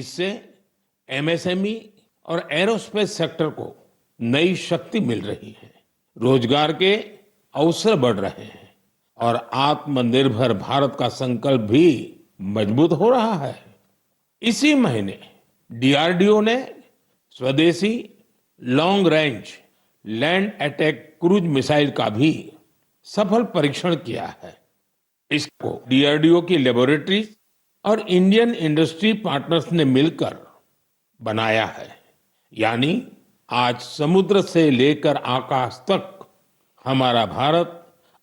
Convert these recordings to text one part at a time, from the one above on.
इससे एमएसएमई और aerospace sector को नई शक्ति मिल रही है, रोजगार के अवसर बढ़ रहे हैं और आत्मनिर्भर भारत का संकल्प भी मजबूत हो रहा है। इसी महीने डीआरडीओ ने स्वदेशी long range land attack cruise missile का भी सफल परीक्षण किया है। इसको डीआरडीओ की लेबोरेटरी और इंडियन इंडस्ट्री पार्टनर्स ने मिलकर बनाया है। यानी आज समुद्र से लेकर आकाश तक हमारा भारत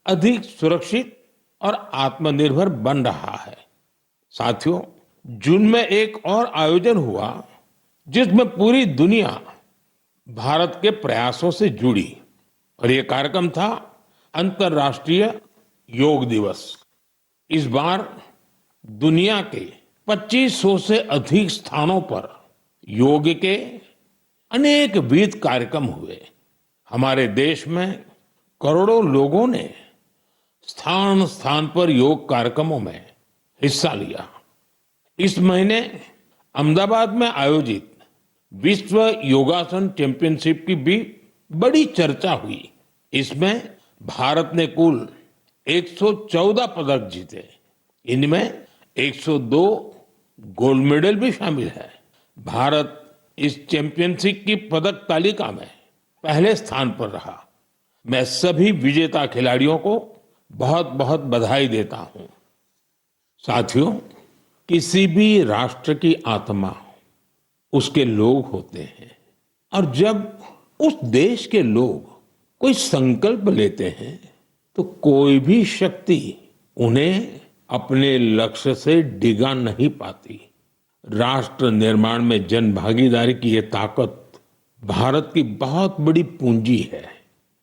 अधिक सुरक्षित और आत्मनिर्भर बन रहा है। साथियों, जून में एक और आयोजन हुआ जिसमें पूरी दुनिया भारत के प्रयासों से जुड़ी और ये कार्यक्रम था अंतर्राष्ट्रीय योग दिवस। इस बार दुनिया के 2500 से अधिक स्थानों पर योग के अनेक विविध कार्यक्रम हुए। हमारे देश में करोड़ों लोगों ने स्थान स्थान पर योग कार्यक्रमों में हिस्सा लिया। इस महीने अहमदाबाद में आयोजित विश्व योगासन चैंपियनशिप की भी बड़ी चर्चा हुई। इसमें भारत ने कुल 114 पदक जीते। इनमें 102 गोल्ड मेडल भी शामिल है। भारत इस चैंपियनशिप की पदक तालिका में पहले स्थान पर रहा। मैं सभी विजेता खिलाड़ियों को बहुत बहुत बधाई देता हूं। साथियों, किसी भी राष्ट्र की आत्मा उसके लोग होते हैं और जब उस देश के लोग कोई संकल्प लेते हैं तो कोई भी शक्ति उन्हें अपने लक्ष्य से डिगा नहीं पाती। राष्ट्र निर्माण में जन भागीदारी की ये ताकत भारत की बहुत बड़ी पूंजी है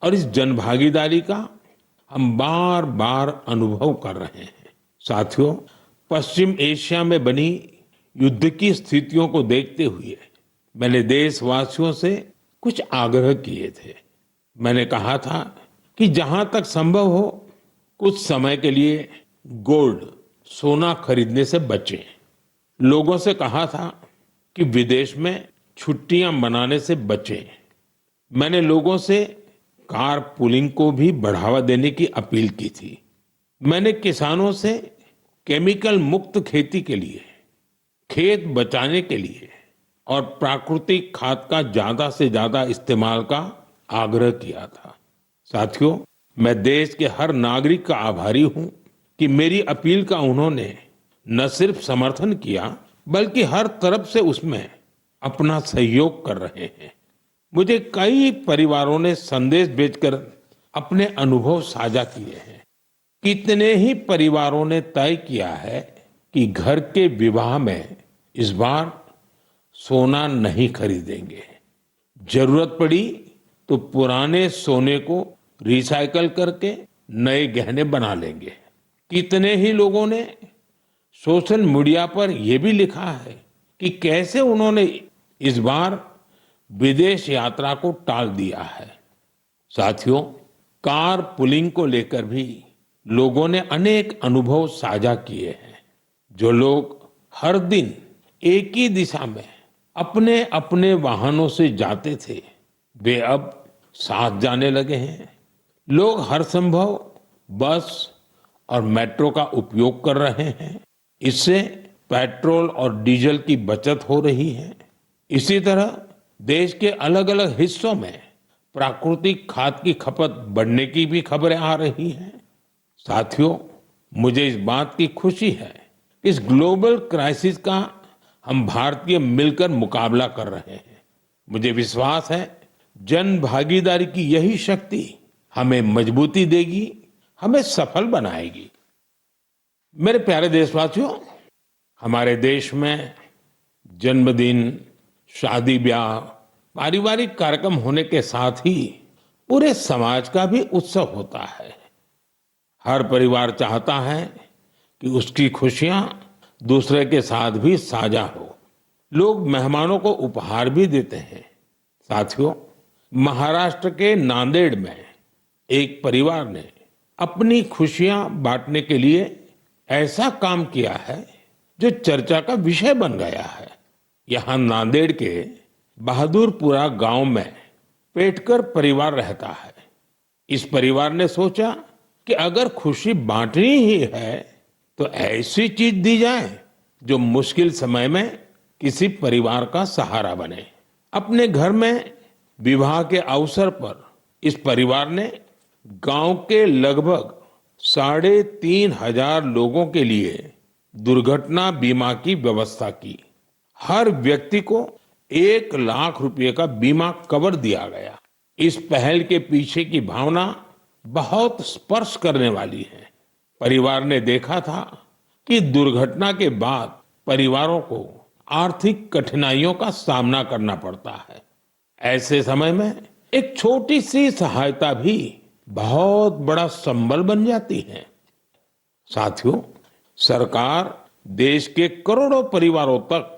और इस जन भागीदारी का हम बार बार अनुभव कर रहे हैं। साथियों, पश्चिम एशिया में बनी युद्ध की स्थितियों को देखते हुए मैंने देशवासियों से कुछ आग्रह किए थे। मैंने कहा था कि जहां तक संभव हो कुछ समय के लिए गोल्ड सोना खरीदने से बचें। लोगों से कहा था कि विदेश में छुट्टियां मनाने से बचें। मैंने लोगों से कार पुलिंग को भी बढ़ावा देने की अपील की थी। मैंने किसानों से केमिकल मुक्त खेती के लिए, खेत बचाने के लिए और प्राकृतिक खाद का ज्यादा से ज्यादा इस्तेमाल का आग्रह किया था। साथियों, मैं देश के हर नागरिक का आभारी हूं कि मेरी अपील का उन्होंने न सिर्फ समर्थन किया बल्कि हर तरफ से उसमें अपना सहयोग कर रहे हैं। मुझे कई परिवारों ने संदेश भेजकर अपने अनुभव साझा किए हैं। कितने ही परिवारों ने तय किया है कि घर के विवाह में इस बार सोना नहीं खरीदेंगे। जरूरत पड़ी तो पुराने सोने को रिसाइकल करके नए गहने बना लेंगे। कितने ही लोगों ने सोशल मीडिया पर यह भी लिखा है कि कैसे उन्होंने इस बार विदेश यात्रा को टाल दिया है। साथियों, कार पुलिंग को लेकर भी लोगों ने अनेक अनुभव साझा किए हैं। जो लोग हर दिन एक ही दिशा में अपने अपने वाहनों से जाते थे वे अब साथ जाने लगे हैं। लोग हर संभव बस और मेट्रो का उपयोग कर रहे हैं। इससे पेट्रोल और डीजल की बचत हो रही है। इसी तरह देश के अलग अलग हिस्सों में प्राकृतिक खाद की खपत बढ़ने की भी खबरें आ रही हैं। साथियों, मुझे इस बात की खुशी है कि इस ग्लोबल क्राइसिस का हम भारतीय मिलकर मुकाबला कर रहे हैं। मुझे विश्वास है जन भागीदारी की यही शक्ति हमें मजबूती देगी, हमें सफल बनाएगी। मेरे प्यारे देशवासियों, हमारे देश में जन्मदिन, शादी ब्याह, पारिवारिक कार्यक्रम होने के साथ ही पूरे समाज का भी उत्सव होता है। हर परिवार चाहता है कि उसकी खुशियां दूसरे के साथ भी साझा हो। लोग मेहमानों को उपहार भी देते हैं। साथियों, महाराष्ट्र के नांदेड़ में एक परिवार ने अपनी खुशियां बांटने के लिए ऐसा काम किया है जो चर्चा का विषय बन गया है। यहाँ नांदेड़ के बहादुरपुरा गांव में पेटकर परिवार रहता है। इस परिवार ने सोचा कि अगर खुशी बांटनी ही है तो ऐसी चीज दी जाए जो मुश्किल समय में किसी परिवार का सहारा बने। अपने घर में विवाह के अवसर पर इस परिवार ने गांव के लगभग 3,500 लोगों के लिए दुर्घटना बीमा की व्यवस्था की। हर व्यक्ति को 1 लाख रुपए का बीमा कवर दिया गया। इस पहल के पीछे की भावना बहुत स्पर्श करने वाली है। परिवार ने देखा था कि दुर्घटना के बाद परिवारों को आर्थिक कठिनाइयों का सामना करना पड़ता है। ऐसे समय में एक छोटी सी सहायता भी बहुत बड़ा संबल बन जाती है। साथियों, सरकार देश के करोड़ों परिवारों तक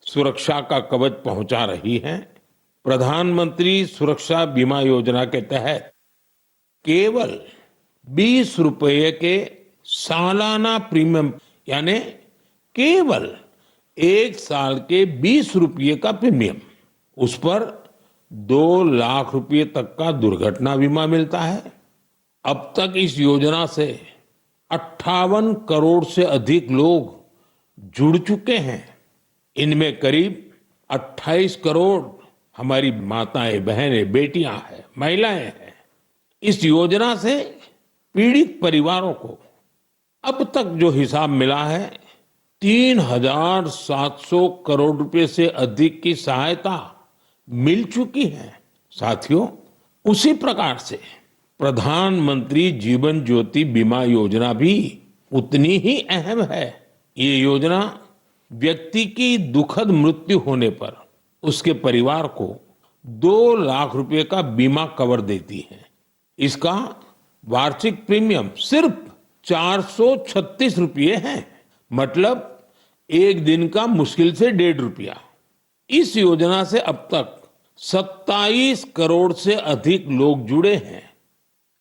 सुरक्षा का कवच पहुंचा रही है। प्रधानमंत्री सुरक्षा बीमा योजना के तहत केवल 20 रुपये के सालाना प्रीमियम यानी केवल 1 साल के 20 रुपये का प्रीमियम, उस पर 2 लाख रुपए तक का दुर्घटना बीमा मिलता है। अब तक इस योजना से 58 करोड़ से अधिक लोग जुड़ चुके हैं। इनमें करीब 28 करोड़ हमारी माताएं, बहनें, बेटियां हैं, महिलाएं हैं। इस योजना से पीड़ित परिवारों को अब तक जो हिसाब मिला है 3,700 करोड़ रुपए से अधिक की सहायता मिल चुकी है। साथियों, उसी प्रकार से प्रधानमंत्री जीवन ज्योति बीमा योजना भी उतनी ही अहम है। ये योजना व्यक्ति की दुखद मृत्यु होने पर उसके परिवार को 2 लाख रुपए का बीमा कवर देती है। इसका वार्षिक प्रीमियम सिर्फ 436 रुपये है, मतलब एक दिन का मुश्किल से 1.5 रुपया। इस योजना से अब तक 27 करोड़ से अधिक लोग जुड़े हैं।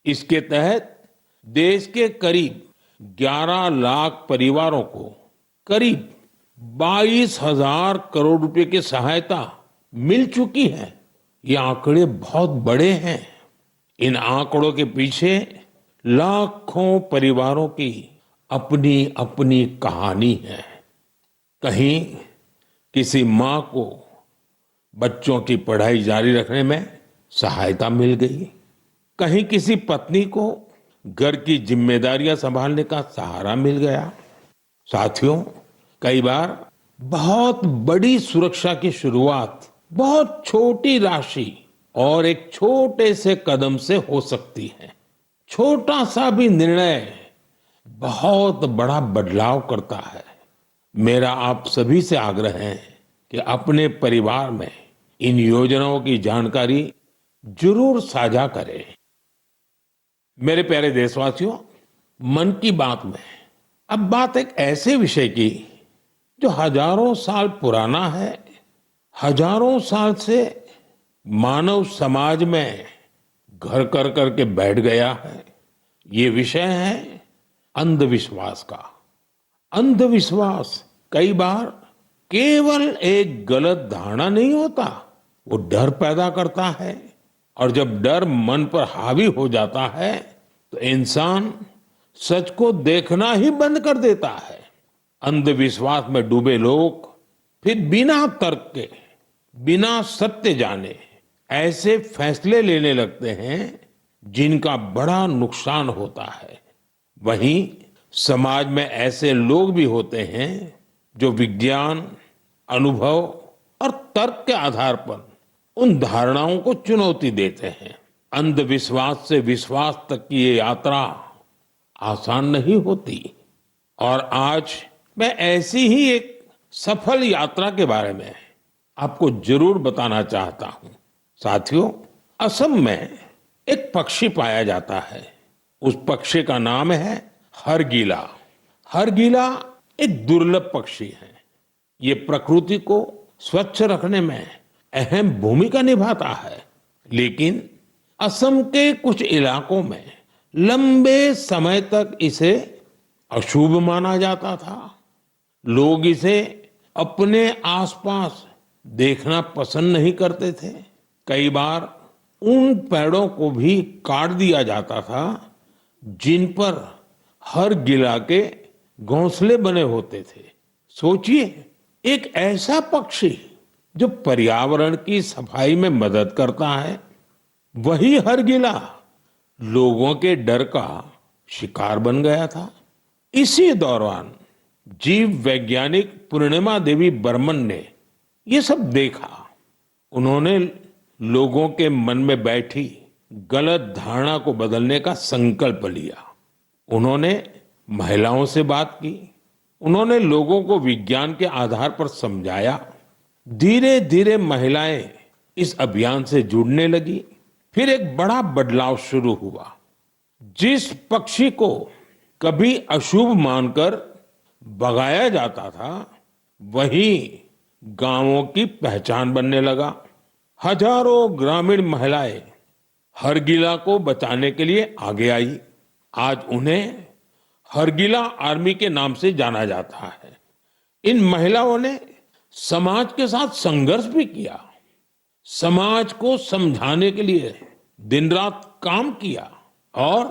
इसके तहत देश के करीब 11 लाख परिवारों को करीब 22,000 करोड़ रुपए की सहायता मिल चुकी है। ये आंकड़े बहुत बड़े हैं। इन आंकड़ों के पीछे लाखों परिवारों की अपनी अपनी कहानी है। कहीं किसी माँ को बच्चों की पढ़ाई जारी रखने में सहायता मिल गई, कहीं किसी पत्नी को घर की जिम्मेदारियां संभालने का सहारा मिल गया। साथियों, कई बार बहुत बड़ी सुरक्षा की शुरुआत बहुत छोटी राशि और एक छोटे से कदम से हो सकती है। छोटा सा भी निर्णय बहुत बड़ा बदलाव करता है। मेरा आप सभी से आग्रह है कि अपने परिवार में इन योजनाओं की जानकारी जरूर साझा करें। मेरे प्यारे देशवासियों, मन की बात में अब बात एक ऐसे विषय की जो हजारों साल पुराना है, हजारों साल से मानव समाज में घर कर करके बैठ गया है। ये विषय है अंधविश्वास का। अंधविश्वास कई बार केवल एक गलत धारणा नहीं होता, वो डर पैदा करता है। और जब डर मन पर हावी हो जाता है तो इंसान सच को देखना ही बंद कर देता है। अंधविश्वास में डूबे लोग फिर बिना तर्क के, बिना सत्य जाने ऐसे फैसले लेने लगते हैं जिनका बड़ा नुकसान होता है। वहीं समाज में ऐसे लोग भी होते हैं जो विज्ञान, अनुभव और तर्क के आधार पर उन धारणाओं को चुनौती देते हैं। अंधविश्वास से विश्वास तक की ये यात्रा आसान नहीं होती। और आज मैं ऐसी ही एक सफल यात्रा के बारे में आपको जरूर बताना चाहता हूं। साथियों, असम में एक पक्षी पाया जाता है। उस पक्षी का नाम है हरगिला। हरगिला एक दुर्लभ पक्षी है। ये प्रकृति को स्वच्छ रखने में अहम भूमिका निभाता है, लेकिन असम के कुछ इलाकों में लंबे समय तक इसे अशुभ माना जाता था। लोग इसे अपने आसपास देखना पसंद नहीं करते थे। कई बार उन पेड़ों को भी काट दिया जाता था जिन पर हर गिला के घोंसले बने होते थे। सोचिए, एक ऐसा पक्षी जो पर्यावरण की सफाई में मदद करता है, वही हर गिला लोगों के डर का शिकार बन गया था। इसी दौरान जीव वैज्ञानिक पूर्णिमा देवी बर्मन ने ये सब देखा। उन्होंने लोगों के मन में बैठी गलत धारणा को बदलने का संकल्प लिया। उन्होंने महिलाओं से बात की, उन्होंने लोगों को विज्ञान के आधार पर समझाया। धीरे धीरे महिलाएं इस अभियान से जुड़ने लगी। फिर एक बड़ा बदलाव शुरू हुआ। जिस पक्षी को कभी अशुभ मानकर भगाया जाता था, वही गांवों की पहचान बनने लगा। हजारों ग्रामीण महिलाएं हरगिला को बचाने के लिए आगे आई। आज उन्हें हरगिला आर्मी के नाम से जाना जाता है। इन महिलाओं ने समाज के साथ संघर्ष भी किया, समाज को समझाने के लिए दिन रात काम किया और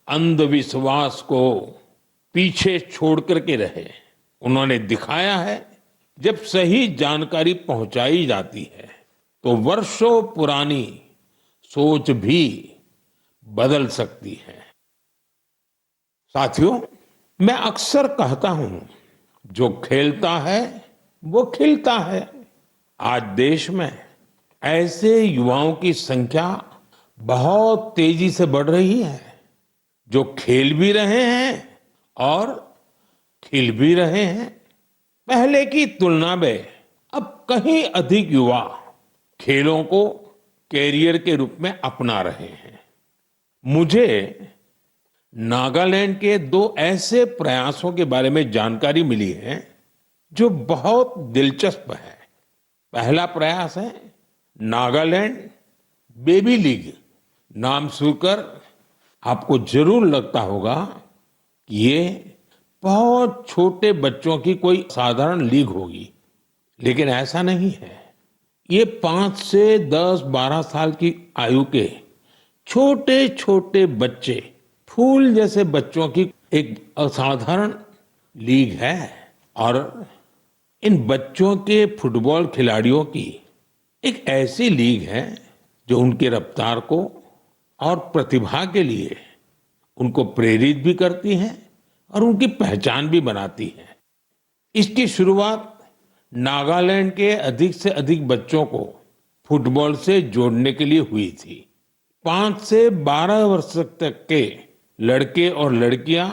अंधविश्वास को पीछे छोड़ करके रहे। उन्होंने दिखाया है, जब सही जानकारी पहुंचाई जाती है तो वर्षों पुरानी सोच भी बदल सकती है। साथियों, मैं अक्सर कहता हूं, जो खेलता है वो खिलता है। आज देश में ऐसे युवाओं की संख्या बहुत तेजी से बढ़ रही है, जो खेल भी रहे हैं और खिल भी रहे हैं। पहले की तुलना में अब कहीं अधिक युवा खेलों को कैरियर के रूप में अपना रहे हैं। मुझे नागालैंड के दो ऐसे प्रयासों के बारे में जानकारी मिली है जो बहुत दिलचस्प है। पहला प्रयास है नागालैंड बेबी लीग। नाम सुनकर आपको जरूर लगता होगा कि ये बहुत छोटे बच्चों की कोई साधारण लीग होगी, लेकिन ऐसा नहीं है। ये 5 से 10-12 साल की आयु के छोटे छोटे बच्चे, फूल जैसे बच्चों की एक असाधारण लीग है। और इन बच्चों के फुटबॉल खिलाड़ियों की एक ऐसी लीग है जो उनके रफ्तार को और प्रतिभा के लिए उनको प्रेरित भी करती है और उनकी पहचान भी बनाती है। इसकी शुरुआत नागालैंड के अधिक से अधिक बच्चों को फुटबॉल से जोड़ने के लिए हुई थी। 5 से 12 वर्ष तक के लड़के और लड़कियां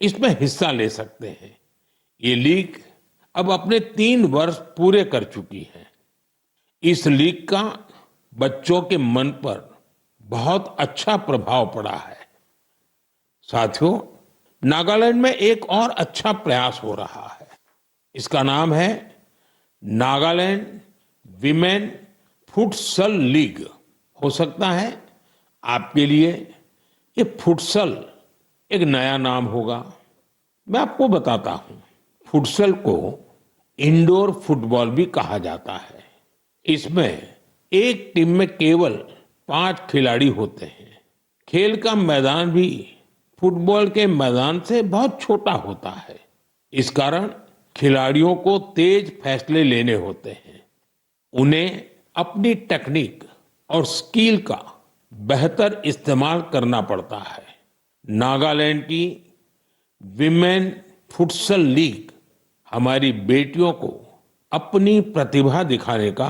इसमें हिस्सा ले सकते हैं। ये लीग अब अपने 3 वर्ष पूरे कर चुकी है। इस लीग का बच्चों के मन पर बहुत अच्छा प्रभाव पड़ा है। साथियों, नागालैंड में एक और अच्छा प्रयास हो रहा है। इसका नाम है नागालैंड विमेन फुटसल लीग। हो सकता है आपके लिए ये फुटसल एक नया नाम होगा। मैं आपको बताता हूं, फुटसल को इंडोर फुटबॉल भी कहा जाता है। इसमें एक टीम में केवल 5 खिलाड़ी होते हैं। खेल का मैदान भी फुटबॉल के मैदान से बहुत छोटा होता है। इस कारण खिलाड़ियों को तेज फैसले लेने होते हैं। उन्हें अपनी टेक्निक और स्किल का बेहतर इस्तेमाल करना पड़ता है। नागालैंड की विमेन फुटसल लीग हमारी बेटियों को अपनी प्रतिभा दिखाने का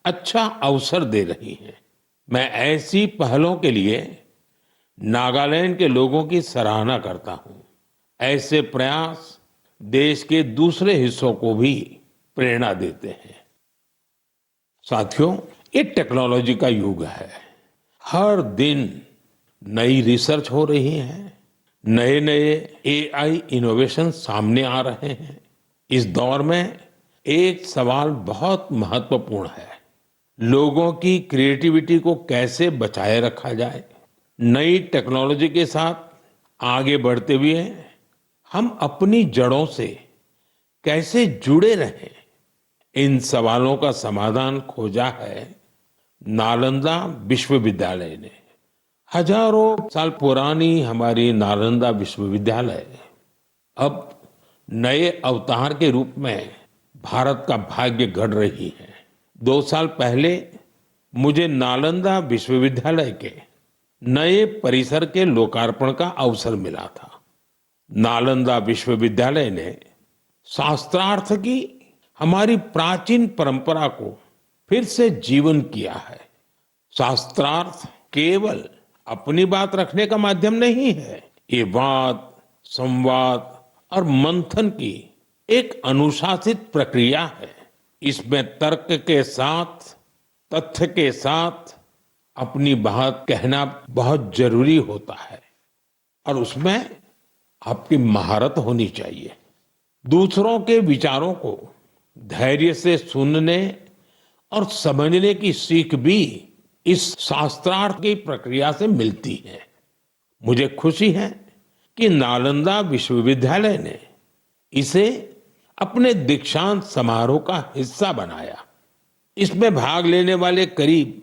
अच्छा अवसर दे रही है। मैं ऐसी पहलों के लिए नागालैंड के लोगों की सराहना करता हूं। ऐसे प्रयास देश के दूसरे हिस्सों को भी प्रेरणा देते हैं। साथियों, ये टेक्नोलॉजी का युग है। हर दिन नई रिसर्च हो रही है, नए नए एआई इनोवेशन सामने आ रहे हैं। इस दौर में एक सवाल बहुत महत्वपूर्ण है, लोगों की क्रिएटिविटी को कैसे बचाए रखा जाए। नई टेक्नोलॉजी के साथ आगे बढ़ते हुए हम अपनी जड़ों से कैसे जुड़े रहें, इन सवालों का समाधान खोजा है नालंदा विश्वविद्यालय ने। हजारों साल पुरानी हमारी नालंदा विश्वविद्यालय अब नए अवतार के रूप में भारत का भाग्य गढ़ रही है। 2 साल पहले मुझे नालंदा विश्वविद्यालय के नए परिसर के लोकार्पण का अवसर मिला था। नालंदा विश्वविद्यालय ने शास्त्रार्थ की हमारी प्राचीन परंपरा को फिर से जीवन किया है। शास्त्रार्थ केवल अपनी बात रखने का माध्यम नहीं है, ये वाद, संवाद और मंथन की एक अनुशासित प्रक्रिया है। इसमें तर्क के साथ, तथ्य के साथ अपनी बात कहना बहुत जरूरी होता है और उसमें आपकी महारत होनी चाहिए। दूसरों के विचारों को धैर्य से सुनने और समझने की सीख भी इस शास्त्रार्थ की प्रक्रिया से मिलती है। मुझे खुशी है कि नालंदा विश्वविद्यालय ने इसे अपने दीक्षांत समारोह का हिस्सा बनाया। इसमें भाग लेने वाले करीब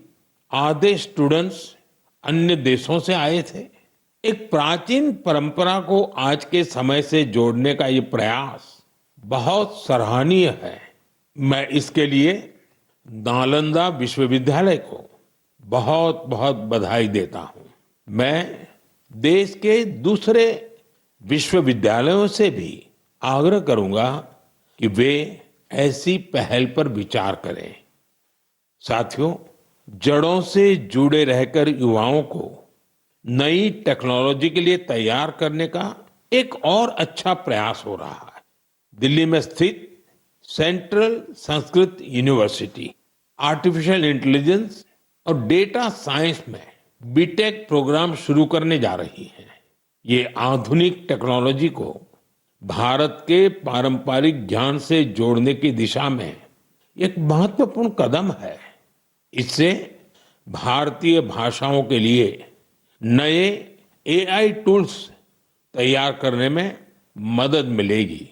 आधे स्टूडेंट्स अन्य देशों से आए थे। एक प्राचीन परंपरा को आज के समय से जोड़ने का ये प्रयास बहुत सराहनीय है। मैं इसके लिए नालंदा विश्वविद्यालय को बहुत बहुत बधाई देता हूं। मैं देश के दूसरे विश्वविद्यालयों से भी आग्रह करूंगा कि वे ऐसी पहल पर विचार करें। साथियों, जड़ों से जुड़े रहकर युवाओं को नई टेक्नोलॉजी के लिए तैयार करने का एक और अच्छा प्रयास हो रहा है। दिल्ली में स्थित central Sanskrit university artificial intelligence और डेटा साइंस में बीटेक प्रोग्राम शुरू करने जा रही है। ये आधुनिक टेक्नोलॉजी को भारत के पारंपरिक ज्ञान से जोड़ने की दिशा में एक महत्वपूर्ण कदम है। इससे भारतीय भाषाओं के लिए नए एआई टूल्स तैयार करने में मदद मिलेगी।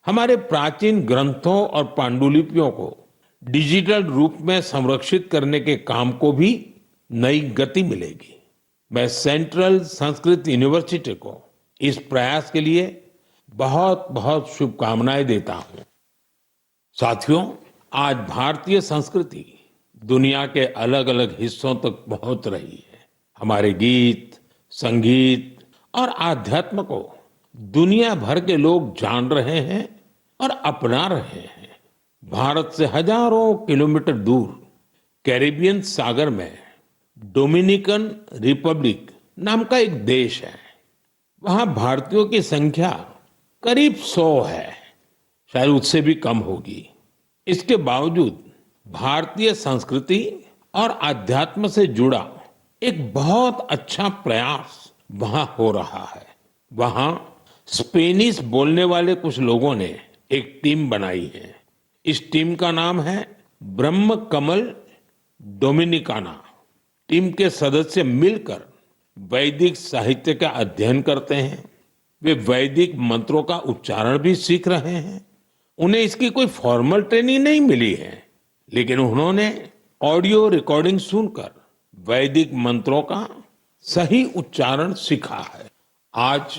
हमारे प्राचीन ग्रंथों और पांडुलिपियों को डिजिटल रूप में संरक्षित करने के काम को भी नई गति मिलेगी। मैं सेंट्रल संस्कृत यूनिवर्सिटी को इस प्रयास के लिए बहुत बहुत शुभकामनाएं देता हूं। साथियों, आज भारतीय संस्कृति दुनिया के अलग अलग हिस्सों तक पहुंच रही है। हमारे गीत, संगीत और आध्यात्म को दुनिया भर के लोग जान रहे हैं और अपना रहे हैं। भारत से हजारों किलोमीटर दूर कैरिबियन सागर में डोमिनिकन रिपब्लिक नाम का एक देश है। वहां भारतीयों की संख्या करीब 100 है, शायद उससे भी कम होगी। इसके बावजूद भारतीय संस्कृति और अध्यात्म से जुड़ा एक बहुत अच्छा प्रयास वहां हो रहा है। वहां स्पेनिश बोलने वाले कुछ लोगों ने एक टीम बनाई है। इस टीम का नाम है ब्रह्म कमल डोमिनिकाना। टीम के सदस्य मिलकर वैदिक साहित्य का अध्ययन करते हैं। वे वैदिक मंत्रों का उच्चारण भी सीख रहे हैं। उन्हें इसकी कोई फॉर्मल ट्रेनिंग नहीं मिली है, लेकिन उन्होंने ऑडियो रिकॉर्डिंग सुनकर वैदिक मंत्रों का सही उच्चारण सीखा है। आज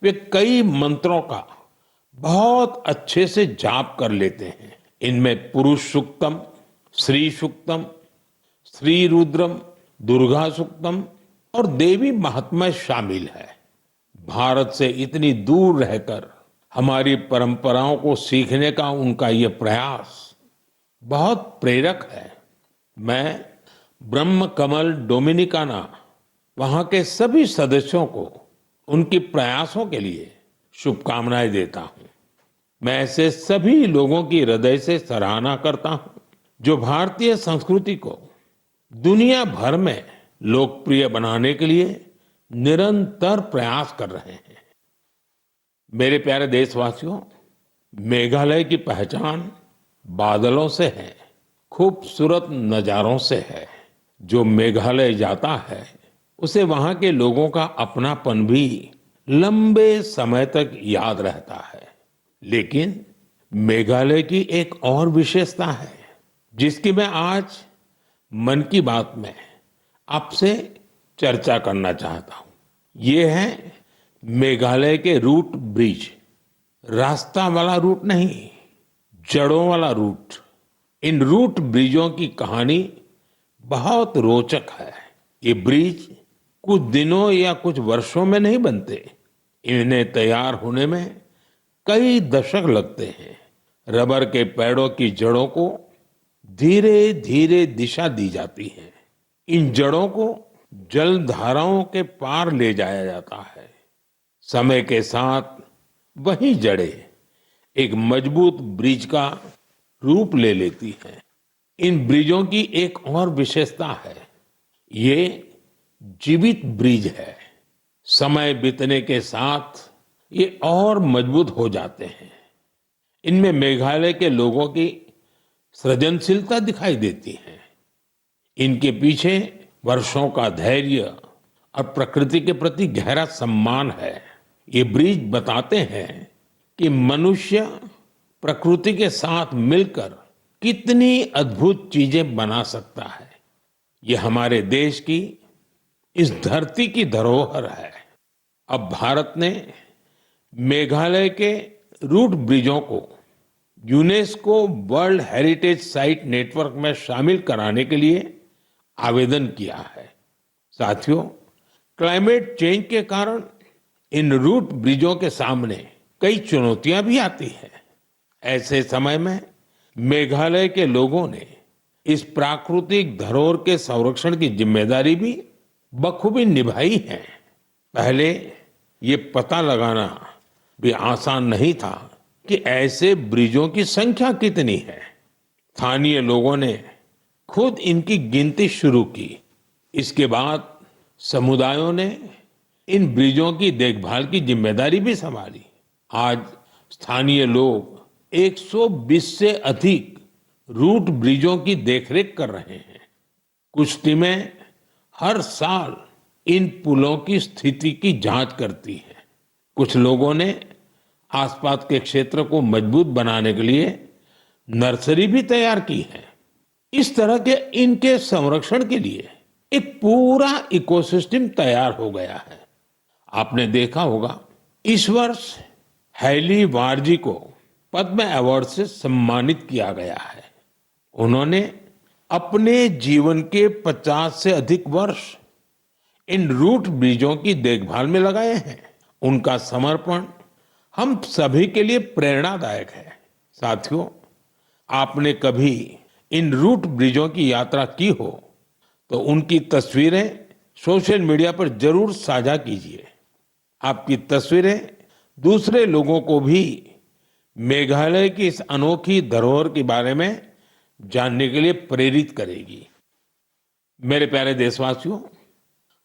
वे कई मंत्रों का बहुत अच्छे से जाप कर लेते हैं। इनमें पुरुष सूक्तम, श्री सूक्तम, श्री रुद्रम, दुर्गा सूक्तम और देवी महात्म्य शामिल है। भारत से इतनी दूर रहकर हमारी परंपराओं को सीखने का उनका ये प्रयास बहुत प्रेरक है। मैं ब्रह्म कमल डोमिनिकाना वहां के सभी सदस्यों को उनके प्रयासों के लिए शुभकामनाएं देता हूं। मैं ऐसे सभी लोगों की हृदय से सराहना करता हूं जो भारतीय संस्कृति को दुनिया भर में लोकप्रिय बनाने के लिए निरंतर प्रयास कर रहे हैं। मेरे प्यारे देशवासियों, मेघालय की पहचान बादलों से है, खूबसूरत नजारों से है। जो मेघालय जाता है उसे वहां के लोगों का अपनापन भी लंबे समय तक याद रहता है। लेकिन मेघालय की एक और विशेषता है जिसकी मैं आज मन की बात में आपसे चर्चा करना चाहता हूं। ये है मेघालय के रूट ब्रिज। रास्ता वाला रूट नहीं, जड़ों वाला रूट। इन रूट ब्रिजों की कहानी बहुत रोचक है। ये ब्रिज कुछ दिनों या कुछ वर्षों में नहीं बनते। इन्हें तैयार होने में कई दशक लगते हैं। रबर के पेड़ों की जड़ों को धीरे धीरे दिशा दी जाती है। इन जड़ों को जल धाराओं के पार ले जाया जाता है। समय के साथ वही जड़ें एक मजबूत ब्रिज का रूप ले लेती हैं। इन ब्रिजों की एक और विशेषता है, ये जीवित ब्रिज है। समय बीतने के साथ ये और मजबूत हो जाते हैं। इनमें मेघालय के लोगों की सृजनशीलता दिखाई देती है। इनके पीछे वर्षों का धैर्य और प्रकृति के प्रति गहरा सम्मान है। ये ब्रिज बताते हैं कि मनुष्य प्रकृति के साथ मिलकर कितनी अद्भुत चीजें बना सकता है। ये हमारे देश की, इस धरती की धरोहर है। अब भारत ने मेघालय के रूट ब्रिजों को UNESCO world heritage site network में शामिल कराने के लिए आवेदन किया है। साथियों, क्लाइमेट चेंज के कारण इन रूट ब्रिजों के सामने कई चुनौतियां भी आती हैं। ऐसे समय में मेघालय के लोगों ने इस प्राकृतिक धरोहर के संरक्षण की जिम्मेदारी भी बखूबी निभाई है। पहले ये पता लगाना भी आसान नहीं था कि ऐसे ब्रिजों की संख्या कितनी है। स्थानीय लोगों ने खुद इनकी गिनती शुरू की। इसके बाद समुदायों ने इन ब्रिजों की देखभाल की जिम्मेदारी भी संभाली। आज स्थानीय लोग 120 से अधिक रूट ब्रिजों की देखरेख कर रहे हैं। कुछ टीमें हर साल इन पुलों की स्थिति की जांच करती हैं। कुछ लोगों ने आसपास के क्षेत्र को मजबूत बनाने के लिए नर्सरी भी तैयार की है। इस तरह के इनके संरक्षण के लिए एक पूरा इकोसिस्टम तैयार हो गया है। आपने देखा होगा, इस वर्ष हैली वारजी को पद्म अवार्ड से सम्मानित किया गया है। उन्होंने अपने जीवन के 50 से अधिक वर्ष इन रूट ब्रिजों की देखभाल में लगाए हैं। उनका समर्पण हम सभी के लिए प्रेरणादायक है। साथियों, आपने कभी इन रूट ब्रिजों की यात्रा की हो तो उनकी तस्वीरें सोशल मीडिया पर जरूर साझा कीजिए। आपकी तस्वीरें दूसरे लोगों को भी मेघालय की इस अनोखी धरोहर के बारे में जानने के लिए प्रेरित करेगी। मेरे प्यारे देशवासियों,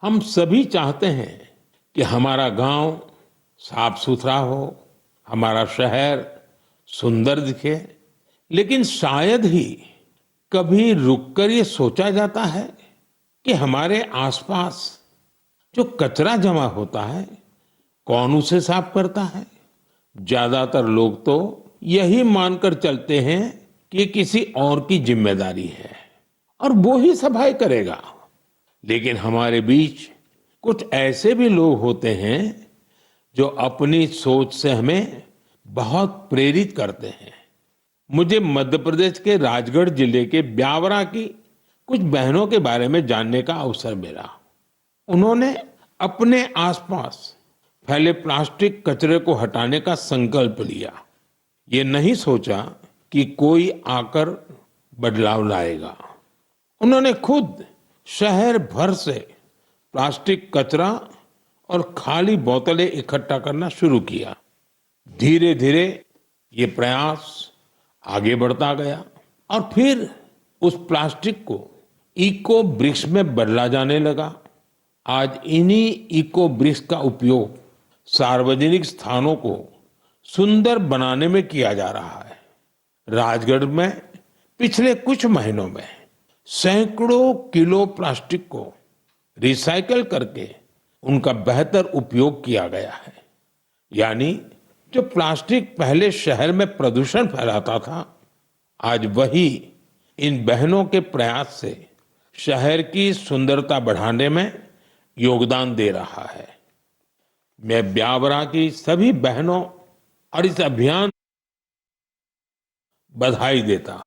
हम सभी चाहते हैं कि हमारा गांव साफ सुथरा हो, हमारा शहर सुंदर दिखे, लेकिन शायद ही कभी रुककर ये सोचा जाता है कि हमारे आसपास जो कचरा जमा होता है, कौन उसे साफ करता है। ज्यादातर लोग तो यही मानकर चलते हैं कि ये किसी और की जिम्मेदारी है और वो ही सफाई करेगा। लेकिन हमारे बीच कुछ ऐसे भी लोग होते हैं जो अपनी सोच से हमें बहुत प्रेरित करते हैं। मुझे मध्य प्रदेश के राजगढ़ जिले के ब्यावरा की कुछ बहनों के बारे में जानने का अवसर मिला। उन्होंने अपने आसपास फैले प्लास्टिक कचरे को हटाने का संकल्प लिया। ये नहीं सोचा कि कोई आकर बदलाव लाएगा। उन्होंने खुद शहर भर से प्लास्टिक कचरा और खाली बोतलें इकट्ठा करना शुरू किया। धीरे धीरे ये प्रयास आगे बढ़ता गया और फिर उस प्लास्टिक को इको ब्रिक्स में बदला जाने लगा। आज इन्हीं इको ब्रिक्स का उपयोग सार्वजनिक स्थानों को सुंदर बनाने में किया जा रहा है। राजगढ़ में पिछले कुछ महीनों में सैकड़ों किलो प्लास्टिक को रिसाइकल करके उनका बेहतर उपयोग किया गया है। यानी जो प्लास्टिक पहले शहर में प्रदूषण फैलाता था, आज वही इन बहनों के प्रयास से शहर की सुंदरता बढ़ाने में योगदान दे रहा है। मैं ब्यावरा की सभी बहनों और इस अभियान बधाई देता हूं।